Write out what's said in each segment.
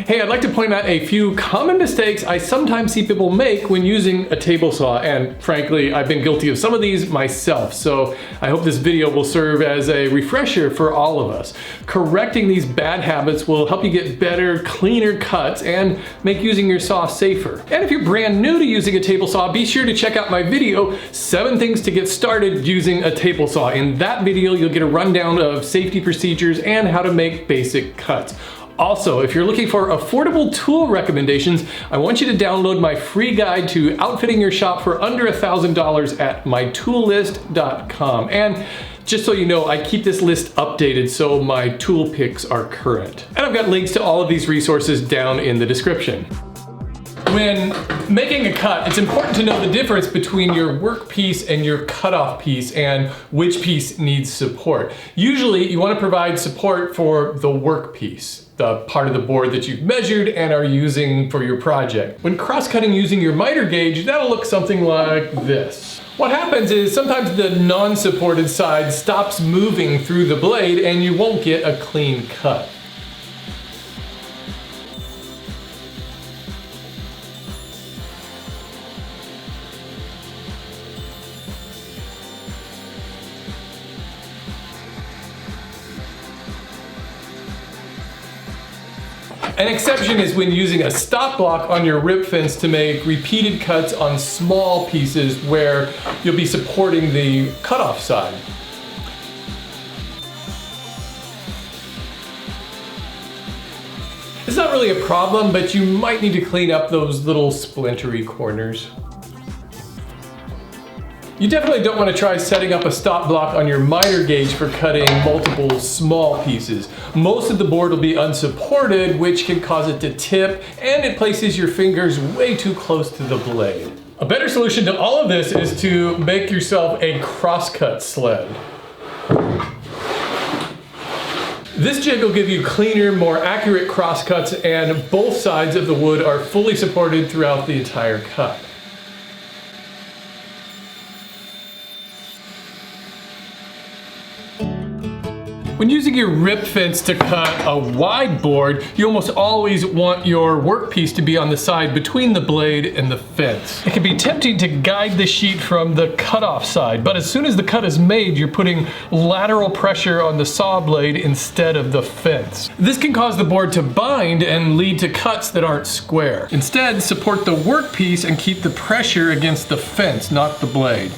Hey, I'd like to point out a few common mistakes I sometimes see people make when using a table saw, and frankly, I've been guilty of some of these myself, so I hope this video will serve as a refresher for all of us. Correcting these bad habits will help you get better, cleaner cuts and make using your saw safer. And if you're brand new to using a table saw, be sure to check out my video, 7 things to get started using a table saw. In that video, you'll get a rundown of safety procedures and how to make basic cuts. Also, if you're looking for affordable tool recommendations, I want you to download my free guide to outfitting your shop for under $1,000 at mytoollist.com. And just so you know, I keep this list updated so my tool picks are current. And I've got links to all of these resources down in the description. When making a cut, it's important to know the difference between your work piece and your cutoff piece and which piece needs support. Usually you want to provide support for the work piece, the part of the board that you've measured and are using for your project. When cross-cutting using your miter gauge, that'll look something like this. What happens is sometimes the non-supported side stops moving through the blade and you won't get a clean cut. An exception is when using a stop block on your rip fence to make repeated cuts on small pieces where you'll be supporting the cutoff side. It's not really a problem, but you might need to clean up those little splintery corners. You definitely don't want to try setting up a stop block on your miter gauge for cutting multiple small pieces. Most of the board will be unsupported, which can cause it to tip, and it places your fingers way too close to the blade. A better solution to all of this is to make yourself a crosscut sled. This jig will give you cleaner, more accurate crosscuts, and both sides of the wood are fully supported throughout the entire cut. When using your rip fence to cut a wide board, you almost always want your workpiece to be on the side between the blade and the fence. It can be tempting to guide the sheet from the cutoff side, but as soon as the cut is made, you're putting lateral pressure on the saw blade instead of the fence. This can cause the board to bind and lead to cuts that aren't square. Instead, support the workpiece and keep the pressure against the fence, not the blade.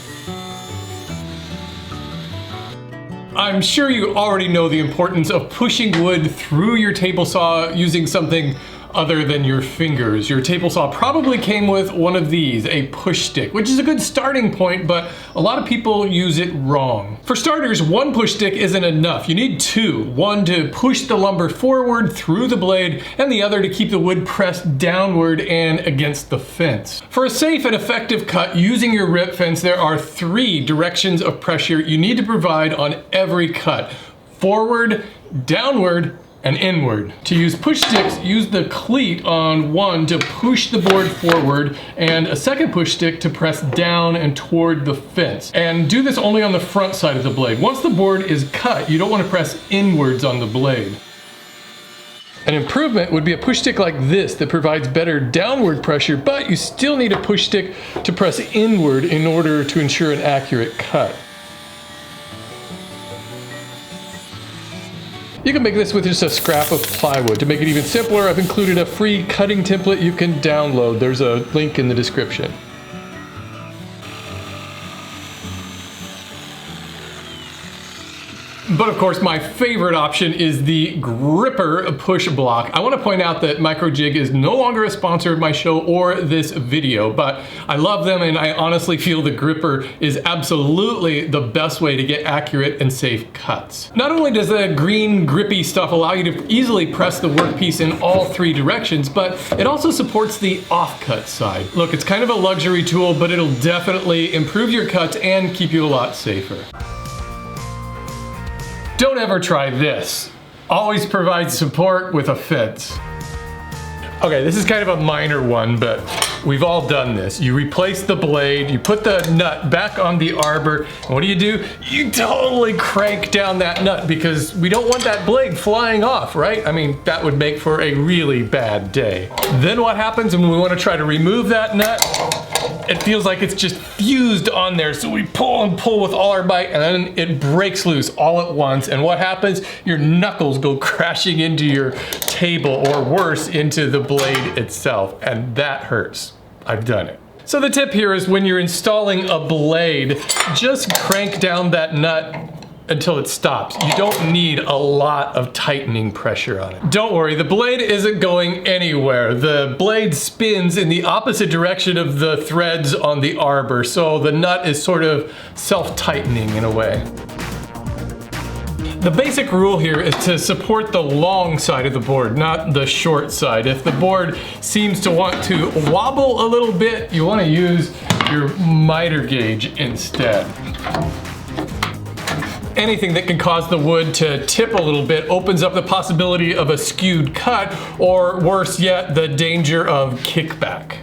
I'm sure you already know the importance of pushing wood through your table saw using something other than your fingers. Your table saw probably came with one of these, a push stick, which is a good starting point, but a lot of people use it wrong. For starters, one push stick isn't enough. You need 2. One to push the lumber forward through the blade, and the other to keep the wood pressed downward and against the fence. For a safe and effective cut using your rip fence, there are 3 directions of pressure you need to provide on every cut: forward, downward, and inward. To use push sticks, use the cleat on one to push the board forward and a second push stick to press down and toward the fence. And do this only on the front side of the blade. Once the board is cut, you don't want to press inwards on the blade. An improvement would be a push stick like this that provides better downward pressure, but you still need a push stick to press inward in order to ensure an accurate cut. You can make this with just a scrap of plywood. To make it even simpler, I've included a free cutting template you can download. There's a link in the description. But of course, my favorite option is the gripper push block. I want to point out that Microjig is no longer a sponsor of my show or this video, but I love them and I honestly feel the gripper is absolutely the best way to get accurate and safe cuts. Not only does the green grippy stuff allow you to easily press the workpiece in all 3 directions, but it also supports the offcut side. Look, it's kind of a luxury tool, but it'll definitely improve your cuts and keep you a lot safer. Don't ever try this. Always provide support with a fence. Okay, this is kind of a minor one, but We've all done this. You replace the blade, you put the nut back on the arbor, and what do? You totally crank down that nut because we don't want that blade flying off, right? I mean, that would make for a really bad day. Then what happens when we want to try to remove that nut? It feels like it's just fused on there, so we pull and pull with all our might, and then it breaks loose all at once. And what happens? Your knuckles go crashing into your table, or worse, into the blade itself, and that hurts. I've done it. So the tip here is when you're installing a blade, just crank down that nut until it stops. You don't need a lot of tightening pressure on it. Don't worry, the blade isn't going anywhere. The blade spins in the opposite direction of the threads on the arbor, so the nut is sort of self-tightening in a way. The basic rule here is to support the long side of the board, not the short side. If the board seems to want to wobble a little bit, you want to use your miter gauge instead. Anything that can cause the wood to tip a little bit opens up the possibility of a skewed cut, or worse yet, the danger of kickback.